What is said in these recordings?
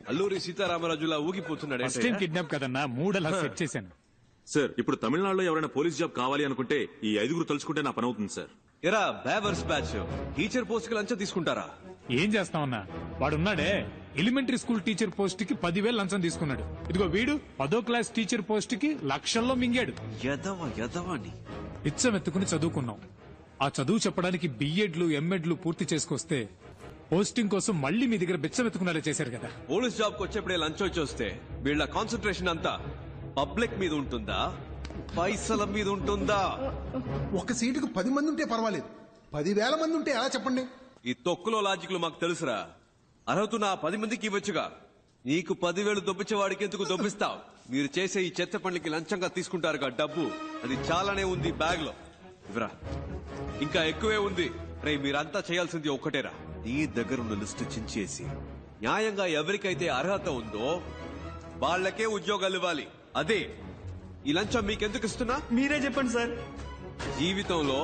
Alluri సీతారామరాజులా ఊగిపోతున్నాడు. Kidnap కదన్నా, మూడలా set చేశాను. Sir ఇప్పుడు తమిళనాడులో ఎవరైనా పోలీస్ జాబ్ కావాలి అనుకుంటే ఈ 5 తలుచుకుంటే నా పని అవుతుంది సార్. ఎరా బేవర్స్ బ్యాచ్, టీచర్ పోస్ట్ కి లంచం తీసుకుంటారా? ఏం చేస్తామన్నా, వాడున్నాడే ఎలిమెంటరీ స్కూల్ టీచర్ పోస్ట్ కి 10,000 లంచం తీసుకున్నాడు. ఇదిగో వీడు 10వ క్లాస్ టీచర్ పోస్ట్ కి లక్షల్లో మింగాడు. యదవని ఇచ్చమెత్తుకుని చదువుకున్నాం. ఆ చదువు చెప్పడానికి బిఎడ్లు ఎంఎడ్లు పూర్తి చేసుకొస్తే పోస్టింగ్ కోసం మళ్ళీ మీ దగ్గర బిచ్చమెత్తుకునేలా చేశారు కదా. పోలీస్ జాబ్ కు వచ్చేప్పుడే లంచం వచ్చేస్తే వీళ్ళ కాన్సన్ట్రేషన్ అంతా పబ్లిక్ మీద ఉంటుందా, పైసల మీద ఉంటుందా? ఒక సీటుకు 10 మంది ఉంటే పర్వాలేదు, 10,000 మంది ఉంటే ఎలా చెప్పండి? ఈ తొక్కులో లాజిక్లు మాకు తెలుసురా. అర్హత నా 10 మందికి ఇవ్వచ్చుగా. నీకు 10,000 దొబ్బించేవాడికి ఎందుకు దొబ్బిస్తావు? మీరు చేసే ఈ చెత్త పనులకి లంచంగా తీసుకుంటారుగా డబ్బు, అది చాలానే ఉంది బ్యాగ్ లో. ఇవ్వరా, ఇంకా ఎక్కువే ఉంది. రే మీరంతా చేయాల్సింది ఒక్కటేరా, నీ దగ్గరున్న లిస్టు చించేసి న్యాయంగా ఎవరికైతే అర్హత ఉందో వాళ్లకే ఉద్యోగాలు ఇవ్వాలి. అదే ఈ లంచం మీకెందుకు ఇస్తున్నా? మీరే చెప్పండి సార్. జీవితంలో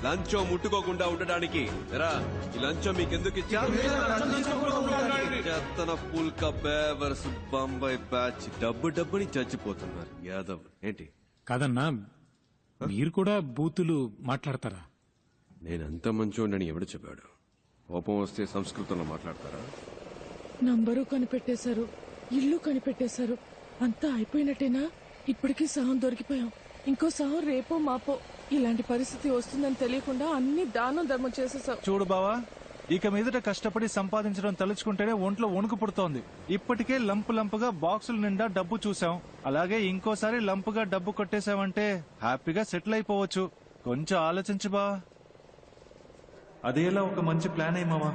లంచం ముట్టుకోకుండా ఉండడానికి ఈ లంచం మీకెందుకు ఇచ్చా? పుల్క బేవర్స్ బొంబాయి బ్యాచ్ డబ్బుని చచ్చిపోతున్నారు యాదవ్. ఏంటి కాదన్నా, మీరు కూడా బూతులు మాట్లాడతారా? నేనంత మంచోడని ఎవడు చెప్పాడు? కోపం వస్తే సంస్కృతంలో మాట్లాడతారా? నంబరు కనిపెట్టేశారు, ఇల్లు కనిపెట్టేశారు, అంతా అయిపోయినట్టేనా? ఇప్పటికీ సహం దొరికిపోయాం, ఇంకో సహం రేపో మాపో. ఇలాంటి పరిస్థితి వస్తుందని తెలియకుండా అన్ని దానం ధర్మం చేసేసాం. చూడు బావా, ఇక మీదట కష్టపడి సంపాదించడం తలుచుకుంటేనే ఒంట్లో వణుకు పుడుతోంది. ఇప్పటికే లంపుగా బాక్సుల నిండా డబ్బు చూసాం, అలాగే ఇంకోసారి లంపుగా డబ్బు కొట్టేశామంటే హ్యాపీగా సెటిల్ అయిపోవచ్చు. కొంచెం ఆలోచించు బా. అదేలా ఒక మంచి ప్లాన్ అయ్యమావా.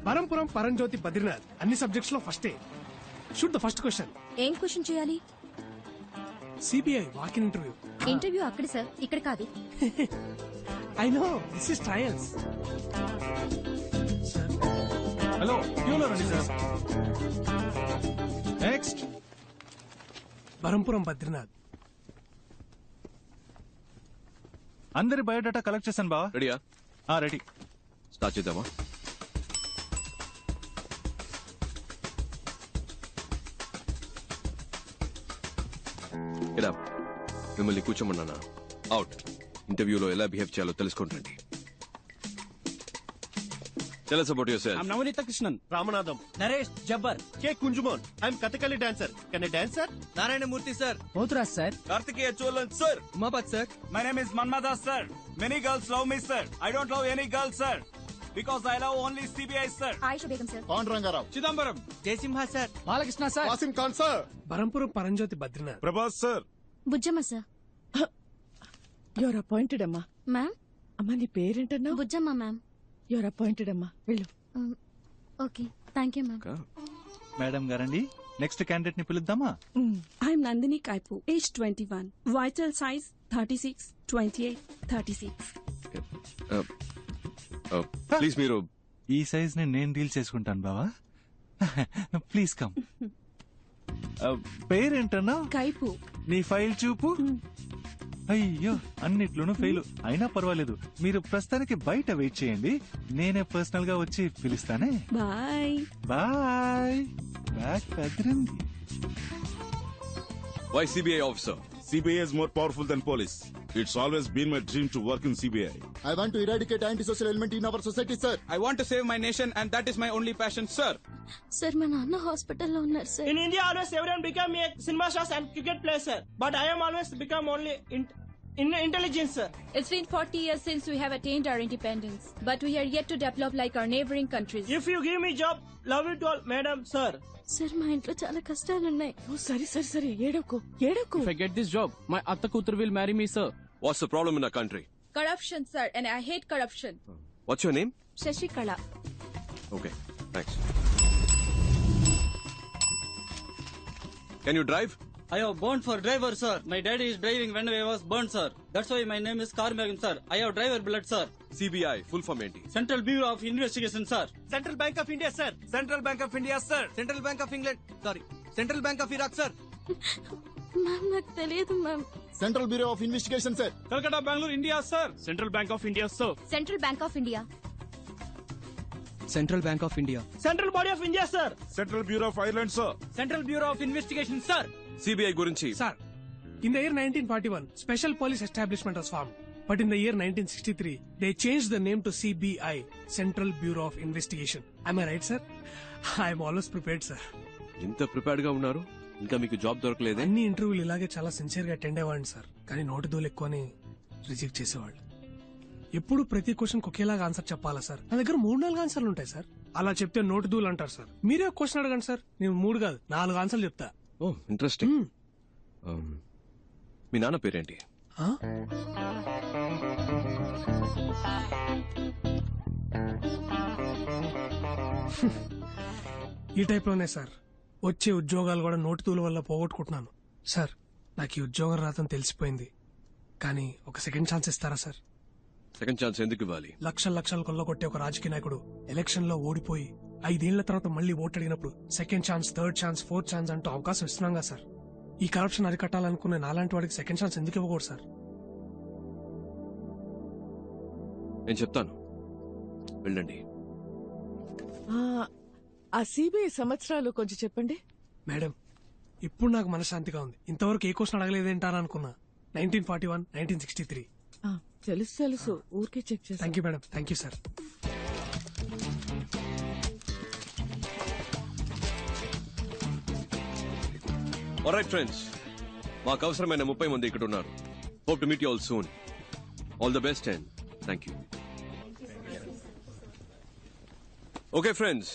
పరంపురం పరంజ్యోతి బద్రీనాథ్ అన్ని సబ్జెక్ట్స్ లో ఫస్టే. Shoot the first question. ఏం క్వశ్చన్ చేయాలి? CBI walk in interview. Interview అక్కడ సార్, ఇక్కడ కాదు. I know, this is trials. Hello, క్యూలో రండి సార్. నెక్స్ట్. పరంపురం బద్రీనాథ్. అందరి బయోడేటా కలెక్ట్ చేశాను బావా. రెడీయా? రెడీ. స్టార్ట్ చేద్దామా? మిమ్మల్ని కూర్చోమన్నానా? అవుట్. ఇంటర్వ్యూలో ఎలా బిహేవ్ చేయాలో తెలుసుకుంటండి. Tell us about yourself. I'm Navanita Krishnan. Ramanadam. Naresh Jabbar. K. Kunjumon. I'm Kathakali dancer. Can I dance, sir? Narayana Murthy, sir. Mothras, sir. Kartikeya Cholan, sir. Umapat, sir. My name is Manmada, sir. Many girls love me, sir. I don't love any girl, sir. because I love only CBI, sir. Ayusha Begum sir. Rangarao, Chidambaram. Jaisimha, sir. Balakrishna sir, Wasim Khan sir, Barampuram Paranjyothi Badrinath. Prabhas sir. Bujjamma sir. Your appointed అమ్మా. Ma'am. అమ్మా నీ పేరేంటన్నా? Bujjamma ma'am. Your appointed అమ్మా, వెళ్ళు. Okay, thank you ma'am. Madam గారండి, next candidate ని పిలుద్దామా? I'm Nandini Kaipu, age 21. Vital size 36, 28, 36. Please మీరు ఈ సైజ్ ని నేను డీల్ చేసుకుంటాను బావా. Please come. పేరేంటన్నా? Kaipu. నీ ఫైల్ చూపు. అయ్యో, అన్నిట్లోనూ ఫెయిల్. అయినా పర్వాలేదు, మీరు ప్రస్తుతానికి బయట వెయిట్ చేయండి, నేనే పర్సనల్ గా వచ్చి పిలుస్తానే. Bye. బాయ్. బ్యాక్ కదిరింది. Why CBI officer? CBI is more powerful than police. It's always been my dream to work in CBI. I want to eradicate antisocial element in our society, sir. I want to save my nation and that is my only passion, sir. Sir మా నాన్న హాస్పిటల్లో ఉన్నారు sir. In India, always everyone become a cinema stars and cricket player, sir. But I am always become only in intelligence, sir. It's been 40 years since we have attained our independence, but we are yet to develop like our neighboring countries. If you give me job, love it all, madam, sir. Sir మా ఇంట్లో చాలా కష్టాలున్నాయి. సరే సరే సరే, ఏడవకు ఏడవకు. If I get this job, my atta kutur will marry me, sir. What's the problem in our country? Corruption, sir, and I hate corruption. What's your name? Shashikala. Okay, thanks. Can you drive? I have burned for driver, sir. My daddy is driving when I was burned, sir. That's why my name is Karmagam, sir. I have driver blood, sir. CBI full form ఏంటి? Central Bureau of Investigation, sir. Central Bank of India, sir. Central Bank of India, sir. Central Bank of England. Sorry. Central Bank of Iraq, sir. Ma'am నాకు తెలియదు ma'am. Central Bureau of Investigation, sir. Calcutta, Bangalore, India, sir. Central Bank of India, sir. Central bank of India. Central Bank of India. Central Body of India, sir. Central Bureau of Ireland, sir. Central Bureau of Investigation, sir. CBI గురించి sir, in the year 1941, special police establishment was formed. But in the year 1963, they changed the name to CBI, Central Bureau of Investigation. Am I right, sir? I am always prepared, sir. ఇంత prepared గా ఉన్నారు, ఇంకా మీకు job దొరకలేదే? అన్ని ఇంటర్వ్యూలు ఇలాగే చాలా sincere గా అటెండ్ అయ్యేవాడిని సార్, కానీ నోటి దూలు ఎక్కువని రిజెక్ట్ చేసేవాళ్ళు. ఎప్పుడు ప్రతి క్వశ్చన్ ఒకేలాగా ఆన్సర్ చెప్పాలా సార్? నా దగ్గర 3-4 ఆన్సర్లు ఉంటాయి సార్. అలా చెప్తే నోటి దూలు అంటారు సార్. మీరే ఒక క్వశ్చన్ అడగండి సార్, నేను 3 కాదు 4 ఆన్సర్లు చెప్తా. ఓ ఇంట్రెస్టింగ్. మీ నాన్న పేరేంటి? ఆ? ఈ టైప్ లోనే సార్ వచ్చే ఉద్యోగాలు కూడా నోటితూల వల్ల పోగొట్టుకుంటున్నాను సార్. నాకు ఈ ఉద్యోగం రాదని తెలిసిపోయింది, కానీ ఒక సెకండ్ ఛాన్స్ ఇస్తారా సార్? సెకండ్ ఛాన్స్ ఎందుకు ఇవ్వాలి? లక్షలు కొల్లగొట్టే ఒక రాజకీయ నాయకుడు ఎలక్షన్ లో ఓడిపోయి 5 ఏళ్ల తర్వాత మళ్ళీ ఓటు అడిగినప్పుడు second chance, third chance, fourth chance అంటూ అవకాశం ఇస్తున్నాం కదా సార్. ఈ కరప్షన్ అరికట్టాలనుకునే నాలాంటి వాడికి సెకండ్ ఛాన్స్ ఎందుకు ఇవ్వకూడదు సార్? నేను చెప్తాను, వెళ్ళండి. ఆ సిబిఐ సంవత్సరాలు కొంచెం చెప్పండి. మేడం, ఇప్పుడు నాకు మనశ్శాంతిగా ఉంది. ఇంతవరకు ఏ క్వశ్చన్ అడగలేదేంటారా అనుకున్నా. 1941, 1963. తెలుసు, ఊరికే చెక్ చేసి. Thank you madam, thank you sir. Alright friends, మాకు అవసరమైన 30 మంది ఇక్కడ ఉన్నారు. Hope to meet you all soon. All the best and thank you. Okay friends,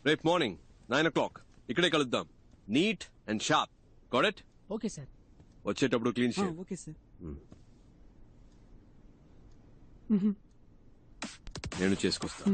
రేపు మార్నింగ్ 9 o'clock ఇక్కడే కలుద్దాం. Neat and sharp. Got it? Okay sir. వచ్చేటప్పుడు clean shave. Okay sir. నేను చేసుకొస్తా.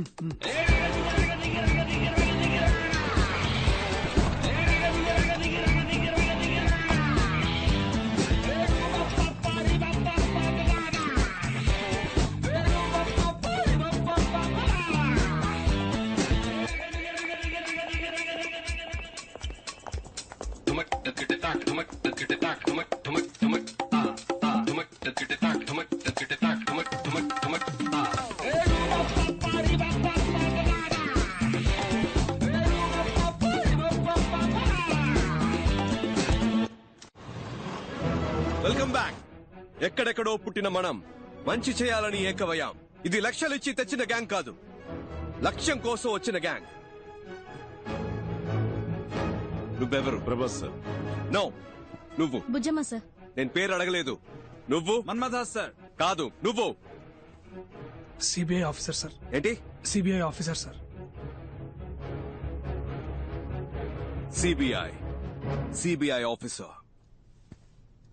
Welcome back. ఎక్కడెక్కడో పుట్టిన మనం మంచి చేయాలని ఏకవయ్యాం. ఇది లక్షలిచ్చి తెచ్చిన గ్యాంగ్ కాదు, లక్ష్యం కోసం వచ్చిన గ్యాంగ్. నువ్వెవరు? ప్రభాస్ సార్. నో, నువ్వు. బుజ్జమ్మ సార్. నేను పేరు అడగలేదు. నువ్వు? మన్మథాస్ సార్. కాదు, నువ్వు. CBI officer sir. ఏంటి? CBI officer sir. CBI officer.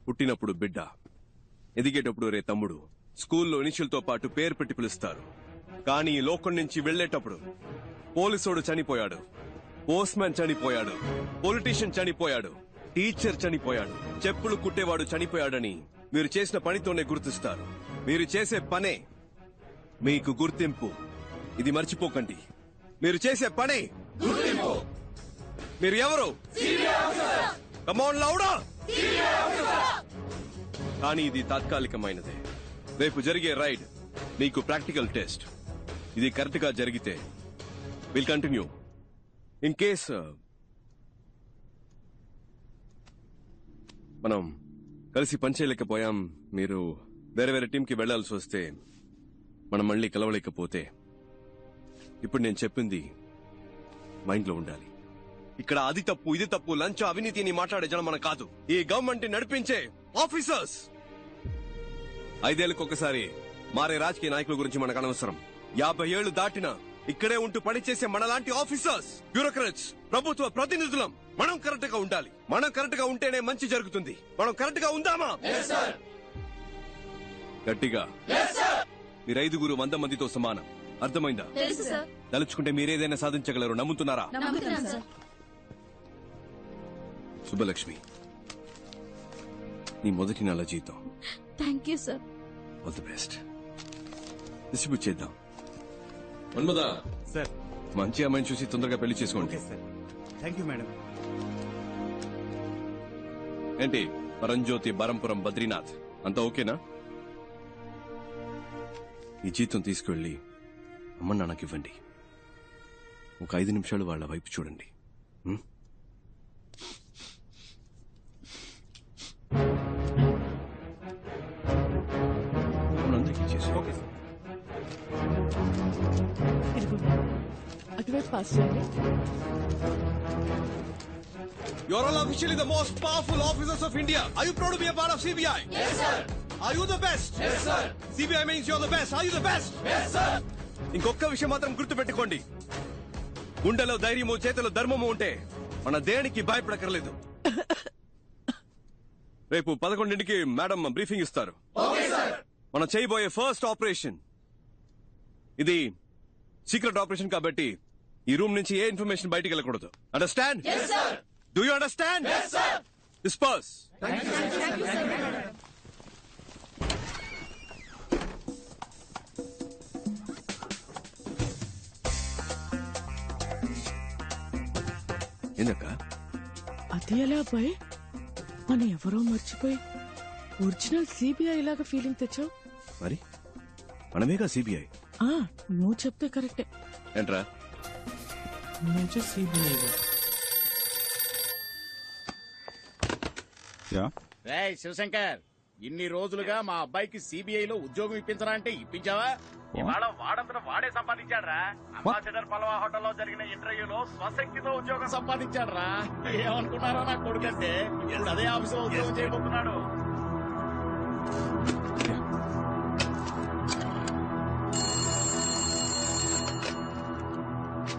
పుట్టినప్పుడు బిడ్డ, ఎదిగేటప్పుడు రే తమ్ముడు, స్కూల్లో ఇనిషియల్ తో పాటు పేరు పెట్టి పిలుస్తారు. కానీ ఈ లోకం నుంచి వెళ్లేటప్పుడు పోలీసోడు చనిపోయాడు, పోస్ట్ మ్యాన్ చనిపోయాడు, పొలిటీషియన్ చనిపోయాడు, టీచర్ చనిపోయాడు, చెప్పులు కుట్టేవాడు చనిపోయాడని మీరు చేసిన పనితోనే గుర్తిస్తారు. మీరు చేసే పనే మీకు గుర్తింపు. ఇది మర్చిపోకండి. మీరు చేసే పనే గుర్తింపు. మీరు ఎవరు? కమ్ ఆన్ లౌడా. కానీ ఇది తాత్కాలికమైనదే. రేపు జరిగే రైడ్ మీకు ప్రాక్టికల్ టెస్ట్. ఇది కరెక్ట్ గా జరిగితే విల్ కంటిన్యూ. ఇన్ కేస్ మనం కలిసి పనిచేయలేకపోయాం, మీరు వేరే వేరే టీంకి వెళ్లాల్సి వస్తే, మనం మళ్ళీ కలవలేకపోతే, ఇప్పుడు నేను చెప్పింది మైండ్ లో ఉండాలి. ఇక్కడ అది తప్పు ఇది తప్పు, లంచం అవినీతి అని మాట్లాడే జనం మనం కాదు, ఈ గవర్నమెంట్ నడిపించే ఆఫీసర్స్. 5 ఏళ్లకు ఒకసారి మారే రాజకీయ నాయకుల గురించి మనకు అనవసరం. 50 ఏళ్లు దాటినా ఇక్కడే ఉంటూ పనిచేసే మనలాంటి ఆఫీసర్స్, బ్యూరోక్రాట్స్, ప్రభుత్వ ప్రతినిధులం మనం కరెక్ట్ గా ఉండాలి. మనం కరెక్ట్ గా ఉంటేనే మంచి జరుగుతుంది. మనం కరెక్ట్ గా ఉందామా? గట్టిగా. మీరు 5 100 మందితో సమానం. అర్థమైందా? తలుచుకుంటే మీరేదైనా సాధించగలరు. నమ్ముతున్నారా? శుభలక్ష్మి, నీ మొదటి నెల జీతం. Thank you sir. All the best. Distribute చేద్దాం. మన్మదా సార్, మంచి అమ్మాయిని చూసి తొందరగా పెళ్లి చేసుకోండి. Thank you madam. ఏంటి పరంజ్యోతి, బరంపురం, బద్రీనాథ్ అంతా ఓకేనా? ఈ జీతం తీసుకువెళ్ళి అమ్మ నాన్నకి ఇవ్వండి. ఒక 5 నిమిషాలు వాళ్ళ వైపు చూడండి. అందరికీ చేసి ఓకే సార్. అటువైపు పాస్ చేయండి. You are all officially the most powerful officers of India. Are you proud to be a part of CBI? Yes, sir. Are you the best? Yes, sir. CBI means you're the best. Are you the best? Yes, sir. ఇంకొక విషయం మాత్రం గుర్తు పెట్టుకోండి. గుండెలో ధైర్యము, చేతిలో ధర్మము ఉంటే మన దేనికి భయపడకర్లేదు. రేపు 11ంటికి మేడం బ్రీఫింగ్ ఇస్తారు. మనం చేయబోయే ఫస్ట్ ఆపరేషన్ ఇది సీక్రెట్ ఆపరేషన్ కాబట్టి ఈ రూమ్ నుంచి ఏ ఇన్ఫర్మేషన్ బయటికి వెళ్ళకూడదు. Understand? Do you understand? Yes, sir. Disperse. Thank you, sir. Thank you, sir. ఎందుక? అది ఎలా అబ్బాయి? మనం ఎవరో మర్చిపోయి ఒరిజినల్ సిబిఐ లాగా ఫీలింగ్ తెచ్చావు. మరి మనమేగా సిబిఐ. నువ్వు చెప్తే కరెక్టే. ఏంట్రా? సిబిఐ. శివశంకర్, ఇన్ని రోజులుగా మా అబ్బాయికి సిబిఐలో ఉద్యోగం ఇప్పించరా అంటే ఇప్పించావా? ఇవాళ వాడంతట వాడే సంపాదించాడ్రా. అంబాసిడర్ పలవా హోటల్లో జరిగిన ఇంటర్వ్యూలో స్వశక్తితో ఉద్యోగం సంపాదించాడ్రా. ఏమనుకున్నారా నా కొడుకంటే? ఇప్పుడు అదే ఆఫీసులో ఉద్యోగం చేయబోతున్నాడు.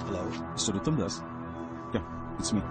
Hello, Mr. Uttam Das. Yeah, it's me.